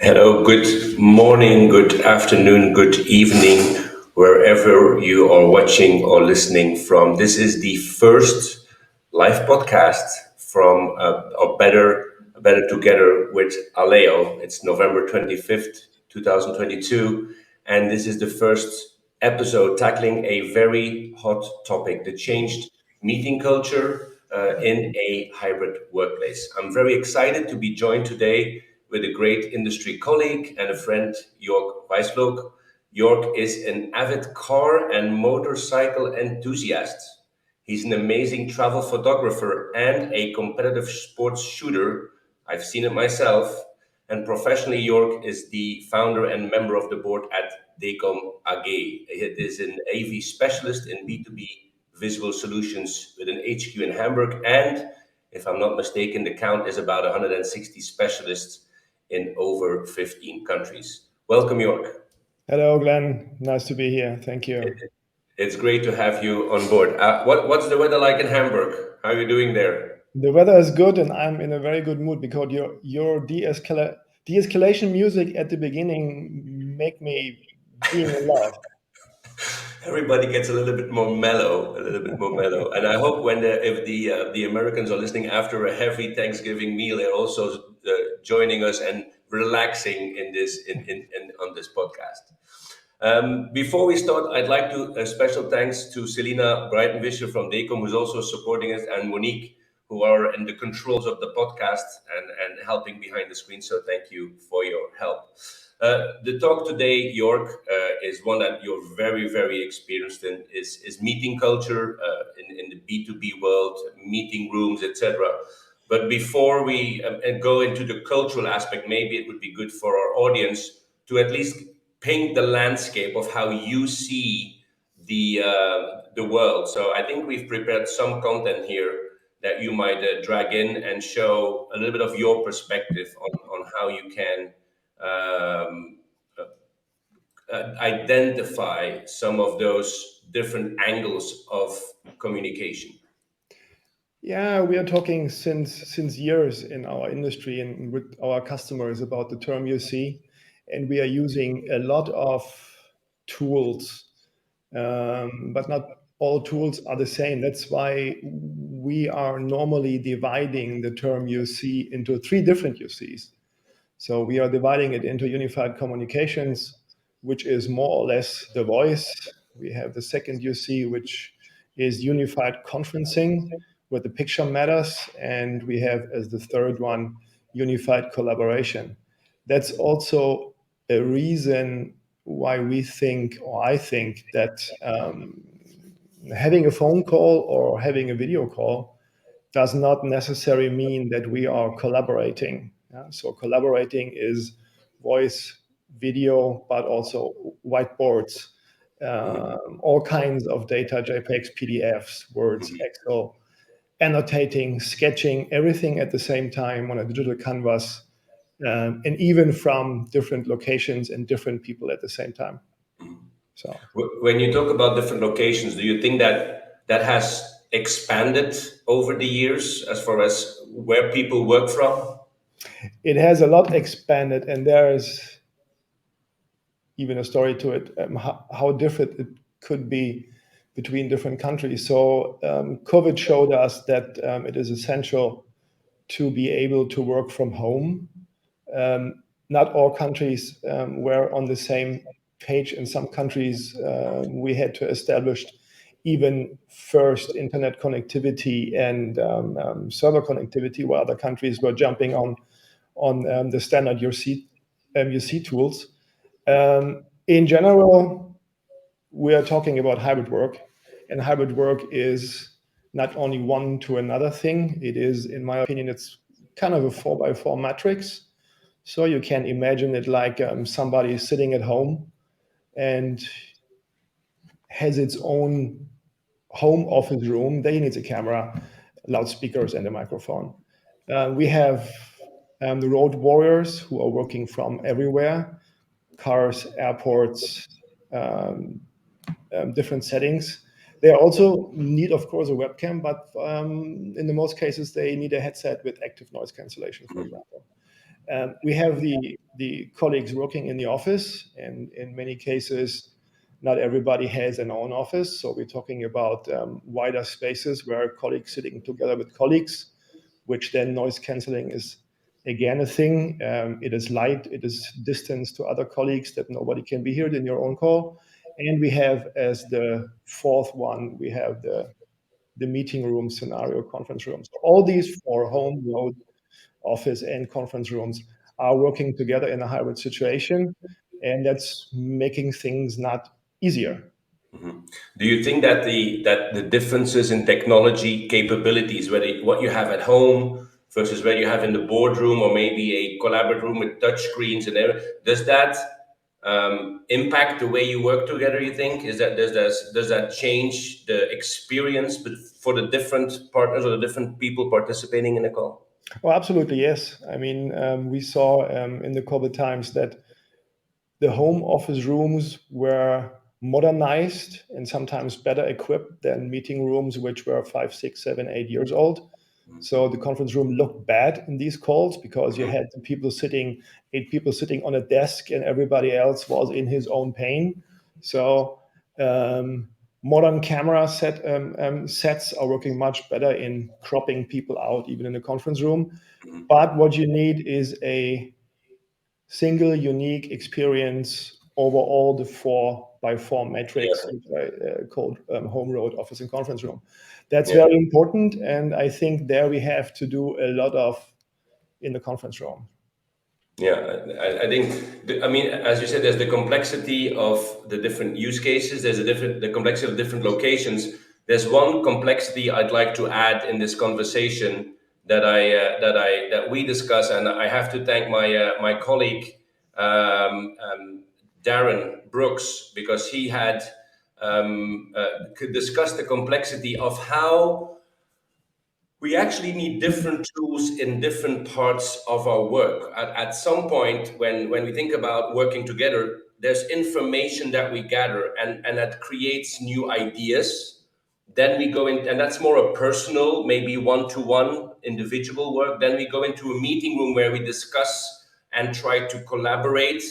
Hello, good morning, good afternoon, good evening, wherever you are watching or listening from. This is the first live podcast from Better Together with Alleo. It's November 25th, 2022, and this is the first episode tackling a very hot topic, the changed meeting culture in a hybrid workplace. I'm very excited to be joined today with a great industry colleague and a friend, Jörg Weisflog. Jörg is an avid car and motorcycle enthusiast. He's an amazing travel photographer and a competitive sports shooter. I've seen it myself. And professionally, Jörg is the founder and member of the board at Dekom AG. It is an AV specialist in B2B visual solutions with an HQ in Hamburg. And if I'm not mistaken, the count is about 160 specialists in over 15 countries. Welcome, Jörg. Hello, Glenn. Nice to be here. Thank you. It's great to have you on board. What's the weather like in Hamburg? How are you doing there? The weather is good, and I'm in a very good mood because your de-escalation music at the beginning make me being in love. Everybody gets a little bit more mellow, a little bit more mellow. And I hope if the Americans are listening after a heavy Thanksgiving meal, they're also joining us and relaxing in on this podcast. Before we start, I'd like to special thanks to Selina Breitenwischer from Dekom, who's also supporting us, and Monique, who are in the controls of the podcast and helping behind the screen. So thank you for your help. The talk today, Jörg, is one that you're very, very experienced in, is meeting culture in the B2B world, meeting rooms, etc. But before we go into the cultural aspect, maybe it would be good for our audience to at least paint the landscape of how you see the world. So I think we've prepared some content here that you might drag in and show a little bit of your perspective on how you can um, identify some of those different angles of communication. Yeah, we are talking since years in our industry and with our customers about the term UC, and we are using a lot of tools, but not all tools are the same. That's why we are normally dividing the term UC into three different UCs. So we are dividing it into unified communications, which is more or less the voice. We have the second UC, which is unified conferencing, where the picture matters. And we have as the third one, unified collaboration. That's also a reason why we think, or I think, that having a phone call or having a video call does not necessarily mean that we are collaborating. Yeah? So collaborating is voice, video, but also whiteboards, all kinds of data, JPEGs, PDFs, Words, Excel, annotating, sketching, everything at the same time on a digital canvas, and even from different locations and different people at the same time. So When you talk about different locations, do you think that that has expanded over the years as far as where people work from? it has a lot expanded, and there is even a story to it, how different it could be between different countries. So COVID showed us that it is essential to be able to work from home. Not all countries were on the same page. In some countries, we had to establish even first internet connectivity and server connectivity, while other countries were jumping on the standard UC tools. In general, we are talking about hybrid work, and hybrid work is not only one to another thing. It is, in my opinion, it's kind of a 4x4 matrix. So you can imagine it like somebody sitting at home and has its own home office room. They needs a camera, loudspeakers, and a microphone. We have the road warriors who are working from everywhere, cars, airports, different settings. They also need, of course, a webcam, but in the most cases, they need a headset with active noise cancellation, for example. We have the colleagues working in the office, and in many cases, not everybody has an own office. So we're talking about wider spaces where colleagues sitting together with colleagues, which then noise canceling is again a thing. It is light, it is distance to other colleagues that nobody can be heard in your own call. And we have, as the fourth one, we have the meeting room scenario, conference rooms. All these four, home, road, office, and conference rooms, are working together in a hybrid situation, and that's making things not easier. Do you think that the differences in technology capabilities, whether what you have at home versus what you have in the boardroom, or maybe a collaborative room with touch screens and everything, does that impact the way you work together? You think does that change the experience for the different partners or the different people participating in the call? Well, absolutely, yes. I mean, we saw in the COVID times that the home office rooms were modernized and sometimes better equipped than meeting rooms, which were 5, 6, 7, 8 years old. So the conference room looked bad in these calls because you had eight people sitting on a desk, and everybody else was in his own pain. So modern camera sets are working much better in cropping people out, even in the conference room. But what you need is a single unique experience over all the 4x4 matrix, Yeah. which I called home, road, office, and conference room. That's Yeah. very important, and I think there we have to do a lot of in the conference room. Yeah, I think, I mean, as you said, there's the complexity of the different use cases. There's the complexity of different locations. There's one complexity I'd like to add in this conversation that we discuss, and I have to thank my colleague Darren Brooks, because he had could discuss the complexity of how we actually need different tools in different parts of our work. At some point, when we think about working together, there's information that we gather, and that creates new ideas. Then we go in, and that's more a personal, maybe one-to-one individual work. Then we go into a meeting room where we discuss and try to collaborate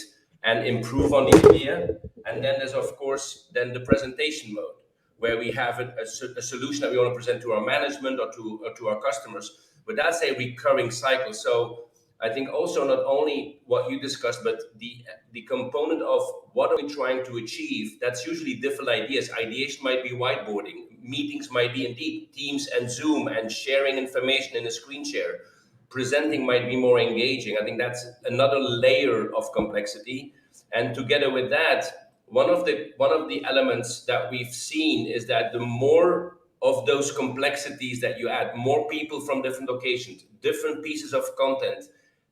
and improve on the idea. And then there's, of course, then the presentation mode, where we have a solution that we want to present to our management or to our customers. But that's a recurring cycle. So I think also not only what you discussed, but the component of what are we trying to achieve. That's usually different ideas. Ideation might be whiteboarding. Meetings might be indeed Teams and Zoom and sharing information in a screen share. Presenting might be more engaging. I think that's another layer of complexity. And together with that, one of the elements that we've seen is that the more of those complexities that you add, more people from different locations, different pieces of content,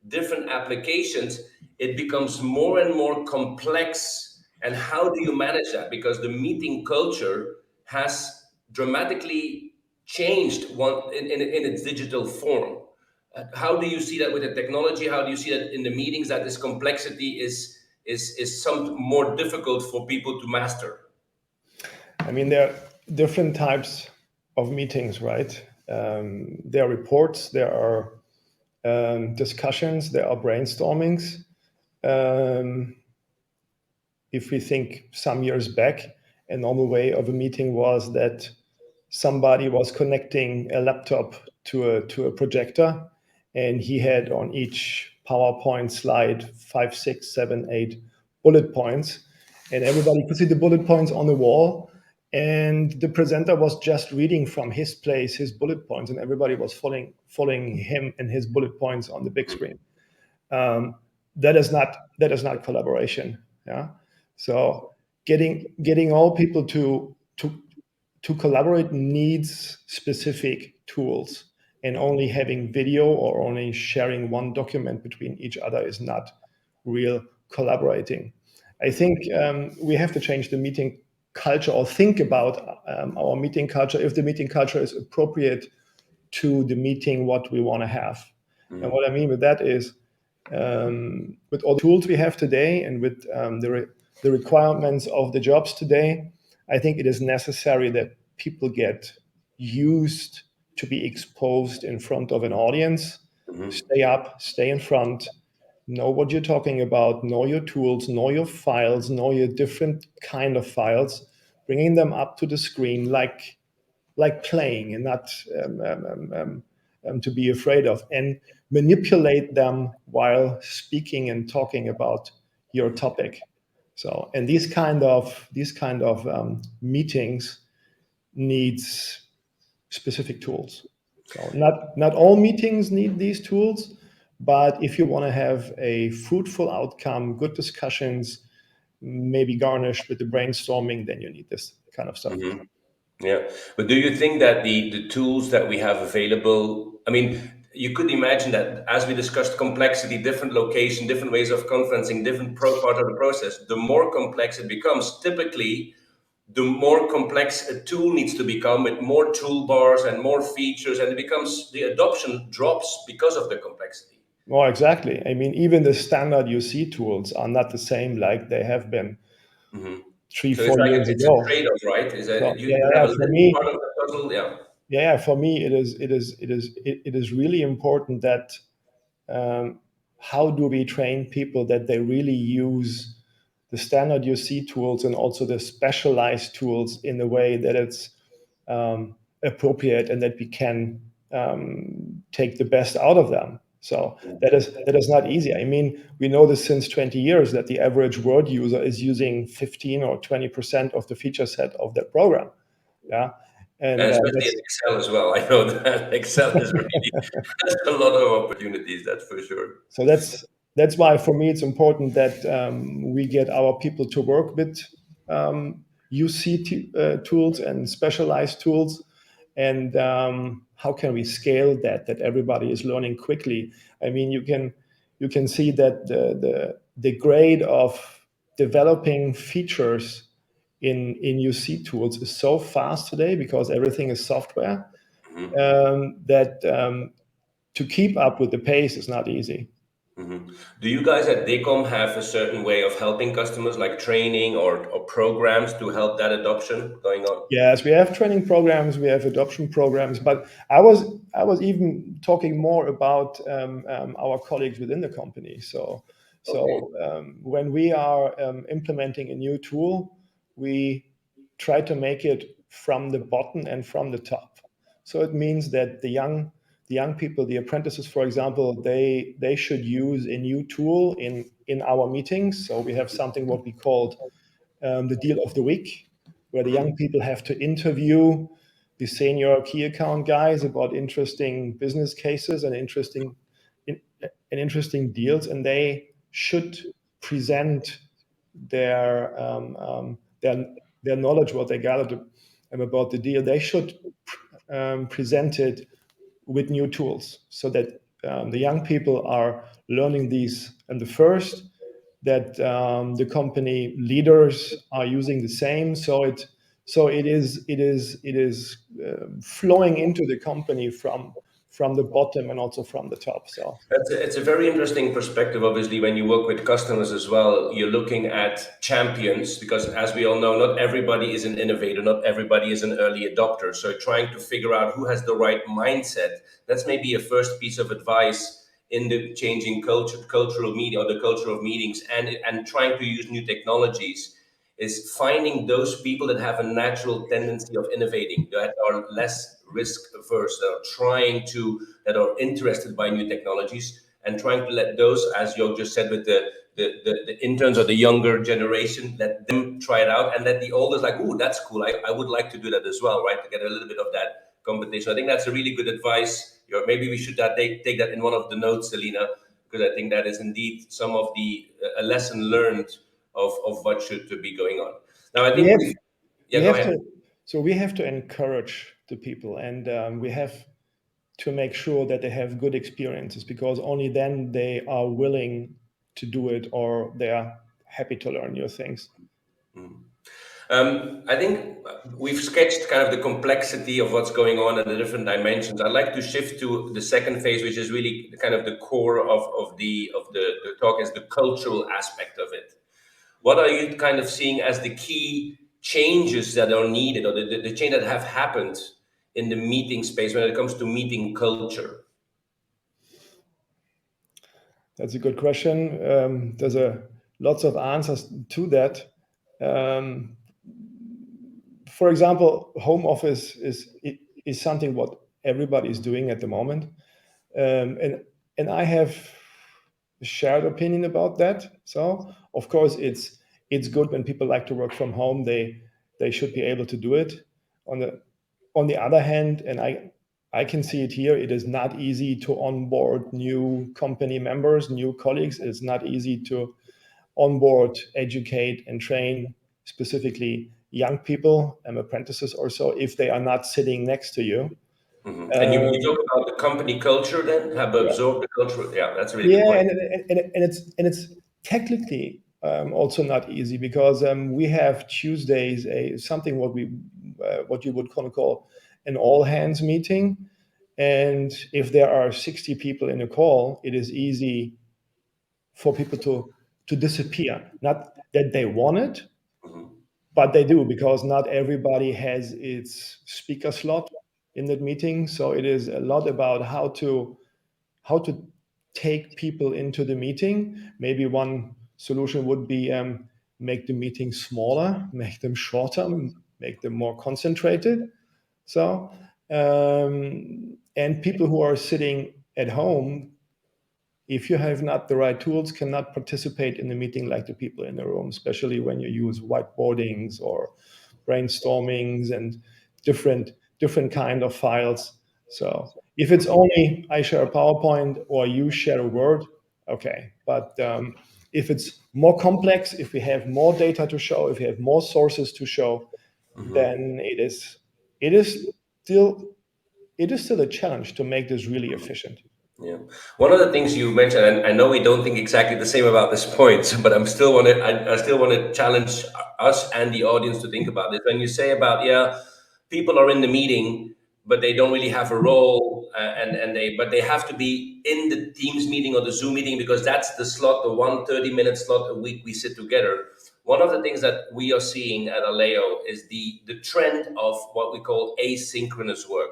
different applications, it becomes more and more complex. And how do you manage that? Because the meeting culture has dramatically changed in its digital form. How do you see that with the technology? How do you see that in the meetings, that this complexity is some more difficult for people to master? I mean, there are different types of meetings, right? There are reports, there are discussions, there are brainstormings. Um, if we think some years back, a normal way of a meeting was that somebody was connecting a laptop to a projector, and he had on each PowerPoint slide 5, 6, 7, 8 bullet points, and everybody could see the bullet points on the wall. And the presenter was just reading from his place his bullet points, and everybody was following him and his bullet points on the big screen. Um, that is not collaboration. Yeah. So getting all people to collaborate needs specific tools, and only having video or only sharing one document between each other is not real collaborating. I think we have to change the meeting culture, or think about our meeting culture, if the meeting culture is appropriate to the meeting what we want to have. And what I mean with that is, with all the tools we have today, and with the requirements of the jobs today, I think it is necessary that people get used to be exposed in front of an audience, stay up, stay in front, know what you're talking about, know your tools, know your files, know your different kind of files, bringing them up to the screen like playing, and not to be afraid of, and manipulate them while speaking and talking about your topic. So, and these kind of meetings needs specific tools. So not all meetings need these tools, but if you want to have a fruitful outcome, good discussions, maybe garnished with the brainstorming, then you need this kind of stuff. Yeah, but do you think that the tools that we have available, I mean, you could imagine that as we discussed complexity, different location, different ways of conferencing, different part of the process, the more complex it becomes, typically, the more complex a tool needs to become with more toolbars and more features, and it becomes the adoption drops because of the complexity. Well, exactly. I mean, even the standard UC tools are not the same like they have been three, So it's four like years it's a ago. trade-off, right? Is that So you have a little part of the puzzle, yeah. for me, it is really important that, how do we train people that they really use the standard UC tools and also the specialized tools in a way that it's appropriate, and that we can take the best out of them. So that is not easy. I mean, we know this since 20 years, that the average Word user is using 15 or 20% of the feature set of their program. Yeah, And and especially in that's Excel as well. I know that Excel is really has a lot of opportunities, that's for sure. so that's why for me it's important that we get our people to work with UC tools and specialized tools, and how can we scale that everybody is learning quickly. I mean, you can see that the grade of developing features in UC tools is so fast today, because everything is software, that to keep up with the pace is not easy. Do you guys at Dekom have a certain way of helping customers, like training or programs to help that adoption going on? Yes, we have training programs, we have adoption programs, but I was even talking more about our colleagues within the company. So Okay. when we are implementing a new tool, we try to make it from the bottom and from the top. So it means that the young people, the apprentices, for example, they should use a new tool in our meetings. So we have something what we called the deal of the week, where the young people have to interview the senior key account guys about interesting business cases and interesting deals, and they should present their their knowledge, what they gathered about the deal. They should present it with new tools, so that the young people are learning these. And the first, that the company leaders are using the same, so it is flowing into the company from the bottom and also from the top. So It's a very interesting perspective. Obviously, when you work with customers as well, you're looking at champions because, as we all know, not everybody is an innovator, not everybody is an early adopter. So, trying to figure out who has the right mindset, that's maybe a first piece of advice in the changing cultural media, or the culture of meetings, and trying to use new technologies, is finding those people that have a natural tendency of innovating, that are less risk averse, that are interested by new technologies, and trying to let those, as you just said, with the interns or the younger generation, let them try it out, and let the olders like, oh, that's cool. I would like to do that as well, right? To get a little bit of that competition. I think that's a really good advice. Maybe we should take that in one of the notes, Selena, because I think that is indeed some of the a lesson learned of what should to be going on. Now, I we think have we, yeah, we go have ahead. to so we have to encourage the people, and we have to make sure that they have good experiences, because only then they are willing to do it, or they are happy to learn new things. I think we've sketched kind of the complexity of what's going on and the different dimensions. I'd like to shift to the second phase, which is really kind of the core of the talk, is the cultural aspect of it. What are you kind of seeing as the key changes that are needed, or the change that have happened in the meeting space when it comes to meeting culture? That's a good question. There's a lots of answers to that. Um, for example, home office is something what everybody is doing at the moment, and I have a shared opinion about that. So of course it's good when people like to work from home. They should be able to do it. On the other hand, and I can see it here, it is not easy to onboard new company members, new colleagues. It's not easy to onboard, educate, and train specifically young people and apprentices or so if they are not sitting next to you. And you Um, talk about the company culture, then have yeah, absorbed the culture. Yeah, that's a really good yeah, point. and it's technically also not easy, because we have Tuesdays something what you would call an all hands meeting, and if there are 60 people in a call, it is easy for people to disappear. Not that they want it, but they do, because not everybody has its speaker slot in that meeting. So it is a lot about how to take people into the meeting. Maybe one solution would be make the meeting smaller, make them shorter, make them more concentrated. So and people who are sitting at home, if you have not the right tools, cannot participate in the meeting like the people in the room, especially when you use whiteboardings or brainstormings and different different kind of files. So if it's only I share a PowerPoint or you share a Word, okay. But if it's more complex, if we have more data to show, if we have more sources to show, then it is still it is still a challenge to make this really efficient. Yeah. One of the things you mentioned, and I know we don't think exactly the same about this point, but I still want to challenge us and the audience to think about this. When you say about, yeah, people are in the meeting, but they don't really have a role, but they have to be in the Teams meeting or the Zoom meeting because that's the slot, the 1 30-minute slot a week we sit together. One of the things that we are seeing at Alleo is the trend of what we call asynchronous work.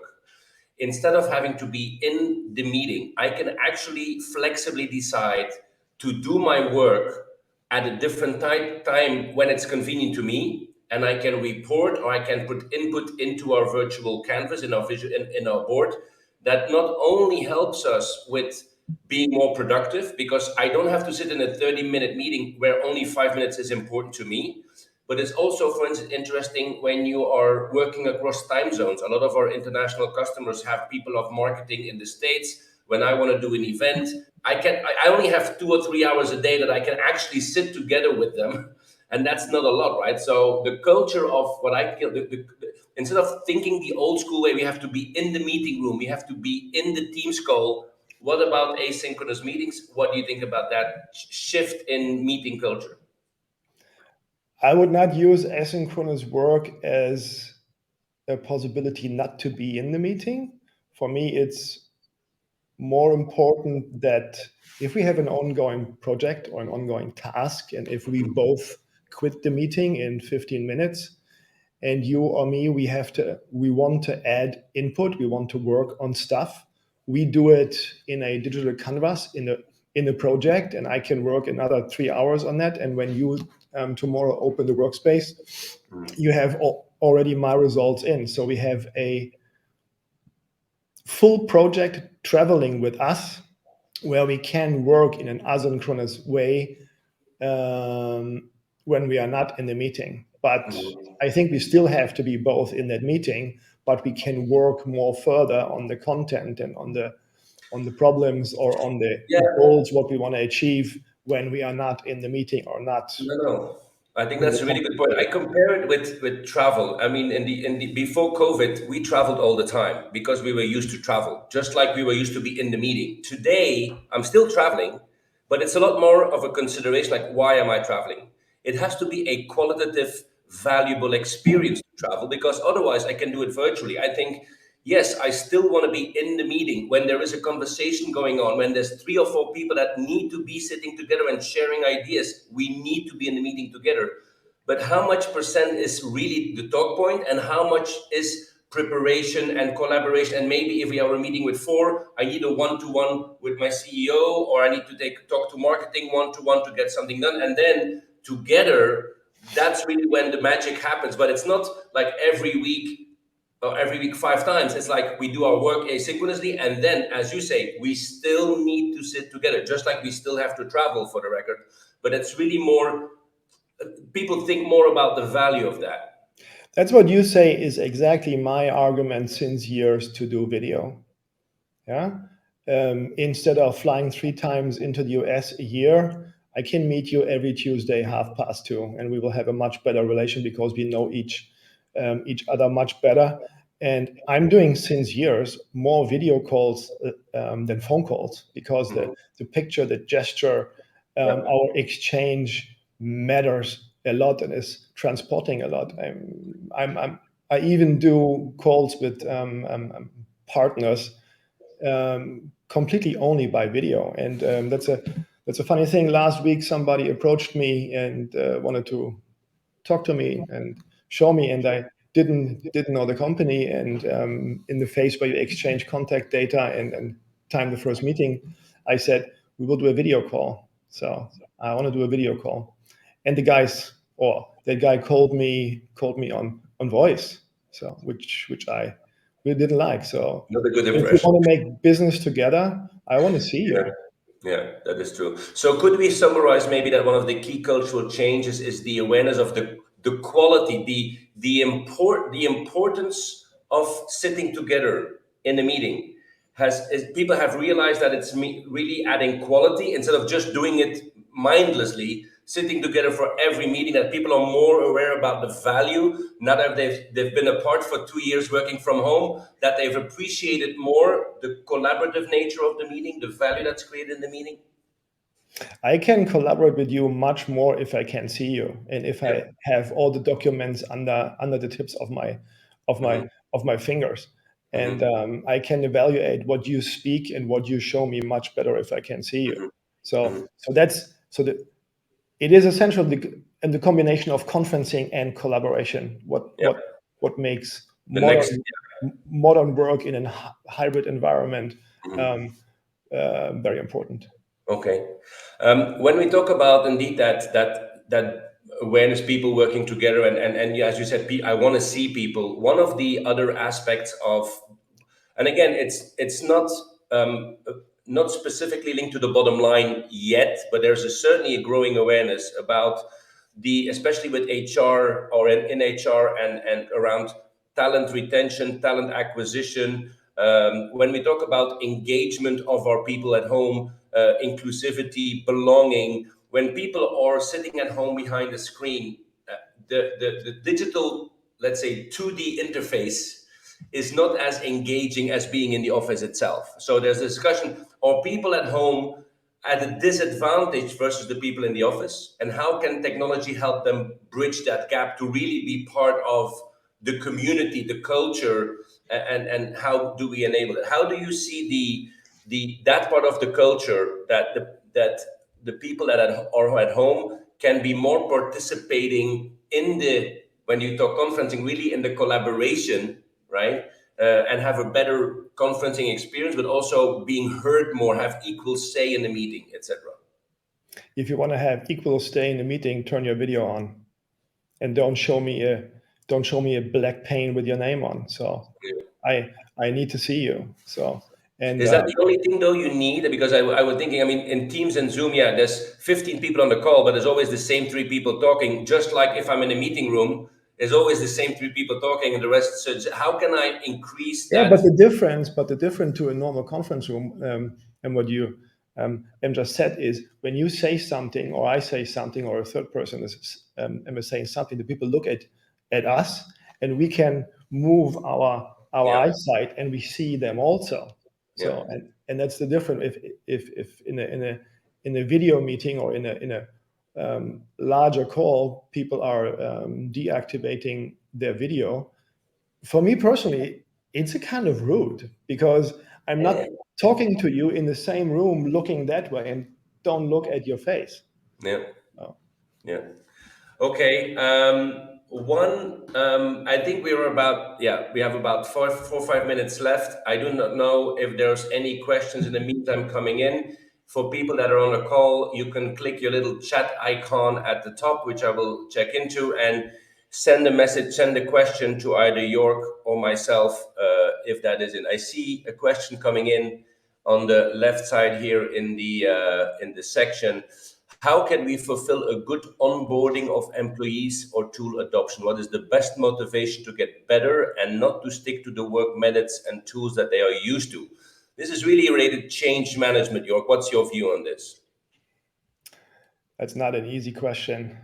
Instead of having to be in the meeting, I can actually flexibly decide to do my work at a different time when it's convenient to me. and I can report or I can put input into our virtual canvas in our in our board, that not only helps us with being more productive, because I don't have to sit in a 30-minute meeting where only 5 minutes is important to me, but it's also, for instance, interesting when you are working across time zones. A lot of our international customers have people of marketing in the States. When I want to do an event, I only have 2 or 3 hours a day that I can actually sit together with them. And that's not a lot, right? So the culture of what I feel, instead of thinking the old school way, we have to be in the meeting room, we have to be in the Teams call. What about asynchronous meetings? What do you think about that shift in meeting culture? I would not use asynchronous work as a possibility not to be in the meeting. For me, it's more important that if we have an ongoing project or an ongoing task, and if we both quit the meeting in 15 minutes, and you or me, we want to add input, we want to work on stuff, we do it in a digital canvas in a project, and I can work another 3 hours on that. And when you tomorrow open the workspace, you have already my results in. So we have a full project traveling with us, where we can work in an asynchronous way when we are not in the meeting. But I think we still have to be both in that meeting, but we can work more further on the content and on the problems or on the Yeah, goals, what we want to achieve when we are not in the meeting or not no, no. I think in the that's a really good point. I conference. compare it with travel. I mean, in the before COVID, we traveled all the time because we were used to travel, just like we were used to be in the meeting. Today, I'm still traveling, but it's a lot more of a consideration. Like, why am I traveling? It has to be a qualitative, valuable experience to travel, because otherwise, I can do it virtually. I think, yes, I still want to be in the meeting when there is a conversation going on, when there's 3 or 4 people that need to be sitting together and sharing ideas. We need to be in the meeting together. But how much percent is really the talk point, and how much is preparation and collaboration? And maybe if we are a meeting with four, I need a one-to-one with my CEO, or I need to talk to marketing one-to-one to get something done. And then together, that's really when the magic happens. But it's not like every week or every week 5 times. It's like we do our work asynchronously, and then, as you say, we still need to sit together, just like we still have to travel, for the record. But it's really more, people think more about the value of that. That's what you say is exactly my argument since years to do video. Yeah. Instead of flying 3 times into the US a year, I can meet you every Tuesday 2:30, and we will have a much better relation because we know each other much better. And I'm doing since years more video calls than phone calls, because Mhm. the picture, the gesture, Yeah. our exchange matters a lot and is transporting a lot. I even do calls with partners completely only by video. And that's a funny thing. Last week, somebody approached me and wanted to talk to me and show me, and I didn't know the company. And in the phase where you exchange contact data and time the first meeting, I said we will do a video call. So I want to do a video call, and that guy called me on voice, so which I really didn't like. So Not a good if we impression. want to make business together, I want to see Yeah. you. Yeah, that is true. So could we summarize maybe that one of the key cultural changes is the awareness of the quality, the importance of sitting together in a meeting. People have realized that it's really adding quality instead of just doing it mindlessly, sitting together for every meeting, that people are more aware about the value now that they've been apart for 2 years working from home, that they've appreciated more the collaborative nature of the meeting, the value that's created in the meeting. I can collaborate with you much more if I can see you, and if Yeah. I have all the documents under the tips of of my Hmm. of my fingers, and Hmm. I can evaluate what you speak and what you show me much better if I can see you. Hmm. So Hmm. that it is essential, in the combination of conferencing and collaboration, Yeah. what makes The next. modern work in a hybrid environment Mhm. um, very important. Okay. When we talk about indeed that awareness, people working together, and yeah, as you said, I want to see people. One of the other aspects of, and again, it's not not specifically linked to the bottom line yet, but there's certainly a growing awareness about the, especially with HR or in HR and around talent retention, talent acquisition. When we talk about engagement of our people at home, inclusivity, belonging, when people are sitting at home behind a screen, the digital, let's say, 2D interface is not as engaging as being in the office itself. So there's a discussion: are people at home at a disadvantage versus the people in the office? And how can technology help them bridge that gap to really be part of the community, the culture, and how do we enable it? How do you see the that part of the culture that the people that are at home can be more participating in the, when you talk conferencing, really in the collaboration, right? And have a better conferencing experience, but also being heard more, have equal say in the meeting, etc. If you want to have equal stay in the meeting, turn your video on, and don't show me a black pane with your name on. So I need to see you. So and Is that the only thing though you need? Because I was thinking, I mean, in Teams and Zoom, yeah, there's 15 people on the call, but there's always the same three people talking. Just like if I'm in a meeting room, there's always the same three people talking, and the rest. So how can I increase yeah, that? but the difference to a normal conference room, and what you just said is, when you say something, or I say something, or a third person is saying something, the people look at us, and we can move our Yeah, eyesight, and we see them also. yeah, So and that's the difference. If in a video meeting, or in a larger call, people are deactivating their video. For me personally, it's a kind of rude, because I'm yeah, not talking to you in the same room looking that way and don't look at your face. yeah, Oh. yeah. Okay. I think we were about, yeah, we have about 4 or 5 minutes left. I do not know if there's any questions in the meantime coming in. For people that are on the call, you can click your little chat icon at the top, which I will check into, and send a message, send a question to either York or myself, if that is in. I see a question coming in on the left side here in the section. How can we fulfill a good onboarding of employees or tool adoption? What is the best motivation to get better and not to stick to the work methods and tools that they are used to? This is really related change management, York. What's your view on this? That's not an easy question.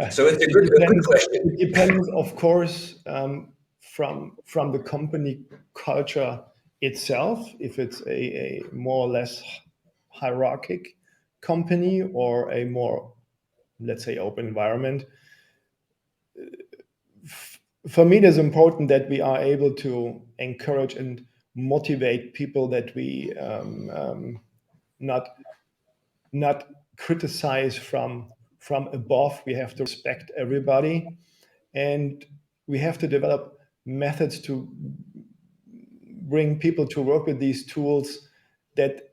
So So it's it a good depends. question. It depends, of course, from the company culture itself. If it's a more or less hierarchic company, or a more, let's say, open environment. For me, it is important that we are able to encourage and motivate people, that we not not criticize from above. We have to respect everybody, and we have to develop methods to bring people to work with these tools, that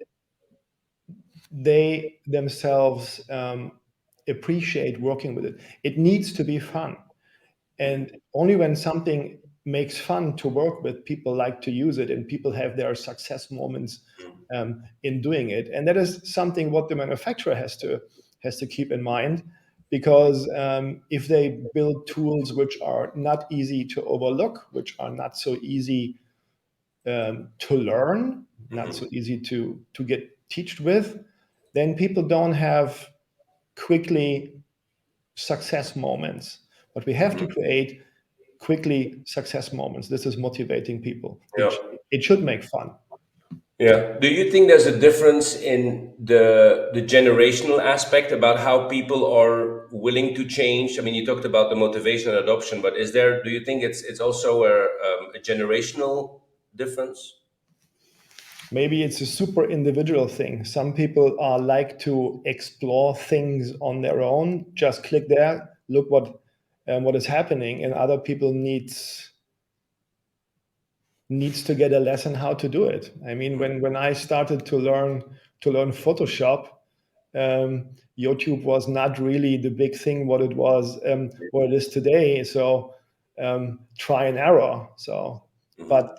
they themselves appreciate working with it. It needs to be fun. And only when something makes fun to work with, people like to use it, and people have their success moments in doing it. And that is something what the manufacturer has to keep in mind, because if they build tools which are not easy to overlook, which are not so easy to learn, not so easy to get teached with, then people don't have quickly success moments. But we have to create quickly success moments. This is motivating people. Yeah. It should make fun. Yeah. Do you think there's a difference in the generational aspect about how people are willing to change? I mean, you talked about the motivation and adoption, but is there? Do you think it's also a generational difference? Maybe it's a super individual thing. Some people are like to explore things on their own. Just click there, look what is happening, and other people needs to get a lesson how to do it. I mean, when I started to learn Photoshop, YouTube was not really the big thing what it was, what it is today. So try and error. So, but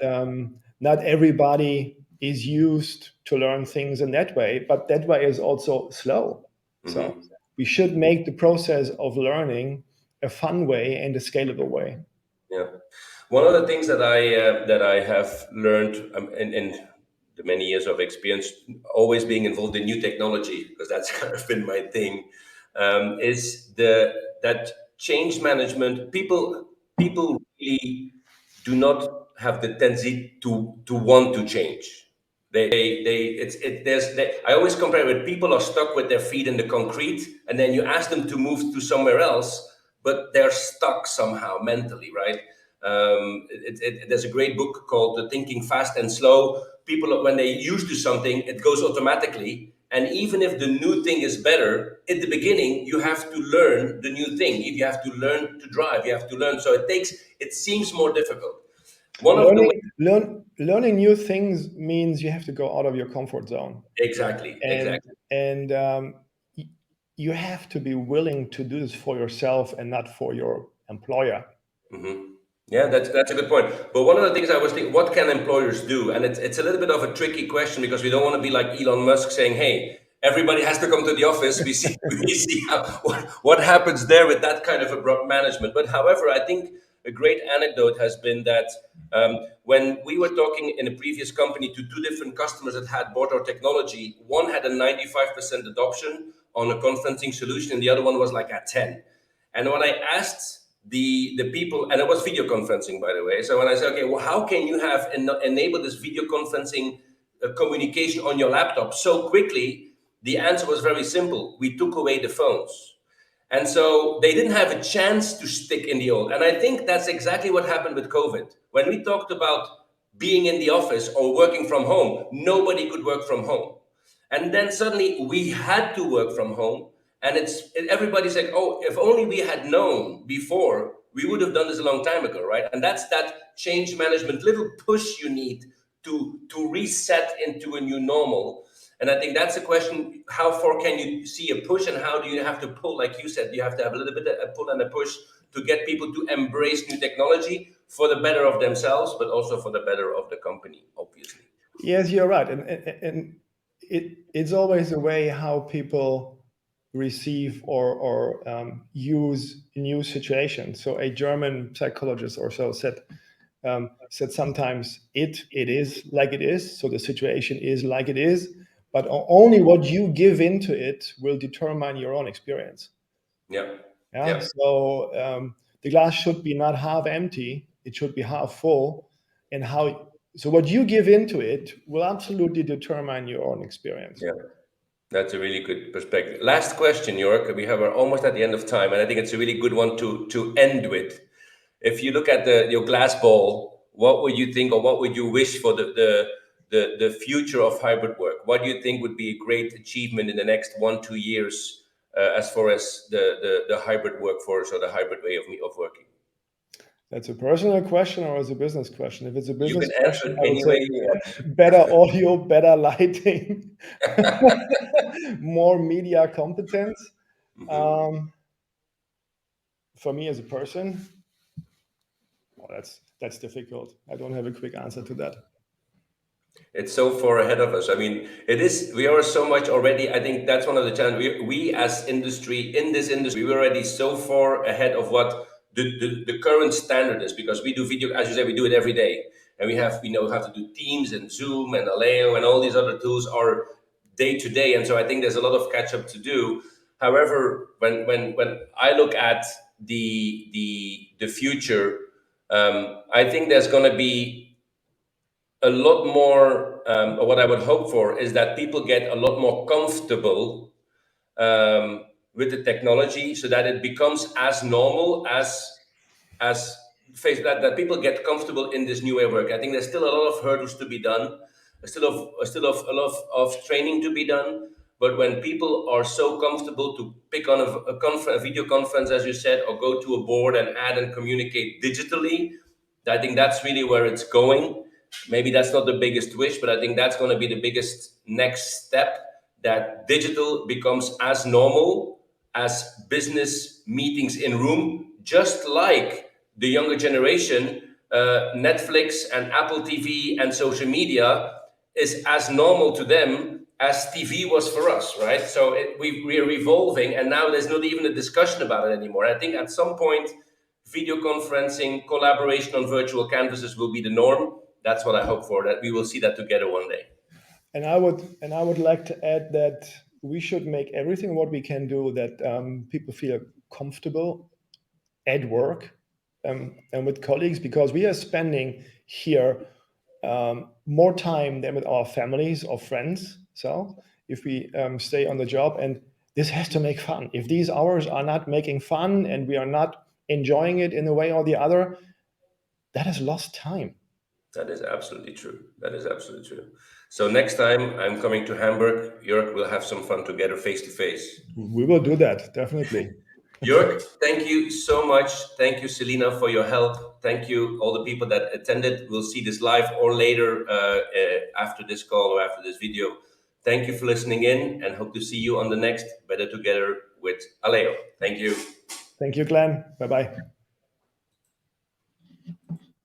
not everybody is used to learn things in that way. But that way is also slow. So we should make the process of learning a fun way and a scalable way. Yeah. One of the things that I have learned in the many years of experience, always being involved in new technology, because that's kind of been my thing, is the that change management. People really do not have the tendency to want to change. I always compare it. People are stuck with their feet in the concrete, and then you ask them to move to somewhere else, but they're stuck somehow mentally, right? There's a great book called The Thinking Fast and Slow. People, when they used to something, it goes automatically. And even if the new thing is better, at the beginning, you have to learn the new thing. If you have to learn to drive, you have to learn. So it seems more difficult. One of the ways, Learning new things means you have to go out of your comfort zone, exactly, and exactly. and y- you have to be willing to do this for yourself and not for your employer. Yeah, that's a good point. But one of the things I was thinking, what can employers do? And it's a little bit of a tricky question because we don't want to be like Elon Musk saying, "Hey, everybody has to come to the office." We see we see what happens there with that kind of abrupt management. But however, I think a great anecdote has been that when we were talking in a previous company to two different customers that had bought our technology, one had a 95% adoption on a conferencing solution, and the other one was like at 10. And when I asked the people, and it was video conferencing, by the way. So when I said, okay, well, how can you have enabled this video conferencing communication on your laptop so quickly? The answer was very simple. We took away the phones. And so they didn't have a chance to stick in the old. And I think that's exactly what happened with COVID. When we talked about being in the office or working from home, nobody could work from home. And then suddenly we had to work from home. And everybody's like, oh, if only we had known before, we would have done this a long time ago, right? And that's that change management little push you need to reset into a new normal. And I think that's a question: how far can you see a push, and how do you have to pull? Like you said, you have to have a little bit of a pull and a push to get people to embrace new technology for the better of themselves, but also for the better of the company, obviously. Yes, you're right, and it's always a way how people receive or use new situations. So a German psychologist or so said sometimes it is like it is, so the situation is like it is, but only what you give into it will determine your own experience. Yeah, Yeah. yeah, So the glass should be not half empty; it should be half full. And how so what you give into it will absolutely determine your own experience. yeah. That's a really good perspective. Last question, York. We have almost at the end of time, and I think it's a really good one to end with. If you look at your glass ball, what would you think, or what would you wish for the future of hybrid work? What do you think would be a great achievement in the next 1 2 years, as far as the hybrid workforce or the hybrid way of working? That's a personal question or is a business question? If it's a You business can answer question, it I would any say way you want. better audio, better lighting, more media competence. Um, for me as a person, well, that's difficult. I don't have a quick answer to that. It's so far ahead of us. I mean, it is. We are so much already. I think that's one of the challenges. We as industry, in this industry, we're already so far ahead of what the current standard is, because we do video, as you said, we do it every day, and we know how to do Teams and Zoom and Alleo and all these other tools are day to day. And so I think there's a lot of catch up to do. However, when I look at the future, I think there's going to be a lot more, or what I would hope for is that people get a lot more comfortable with the technology, so that it becomes as normal as face that people get comfortable in this new way of work. I think there's still a lot of hurdles to be done, still of a lot of training to be done. But when people are so comfortable to pick on a video conference, as you said, or go to a board and add and communicate digitally, I think that's really where it's going. Maybe that's not the biggest wish, but I think that's going to be the biggest next step, that digital becomes as normal as business meetings in room, just like the younger generation, Netflix and Apple TV and social media is as normal to them as TV was for us, right? So we're evolving, and now there's not even a discussion about it anymore. I think at some point, video conferencing, collaboration on virtual canvases will be the norm. That's what I hope for, that we will see that together one day. And I would like to add that we should make everything what we can do that people feel comfortable at work and with colleagues, because we are spending here more time than with our families or friends. So if we stay on the job, and this has to make fun. If these hours are not making fun and we are not enjoying it in a way or the other, that is lost time. That is absolutely true. That is absolutely true. So next time I'm coming to Hamburg, Jörg, we'll have some fun together face to face. We will do that, definitely. Jörg, thank you so much. Thank you, Selina, for your help. Thank you, all the people that attended. We'll see this live or later after this call or after this video. Thank you for listening in, and hope to see you on the next Better Together with Alleo. Thank you. Thank you, Glenn. Bye bye.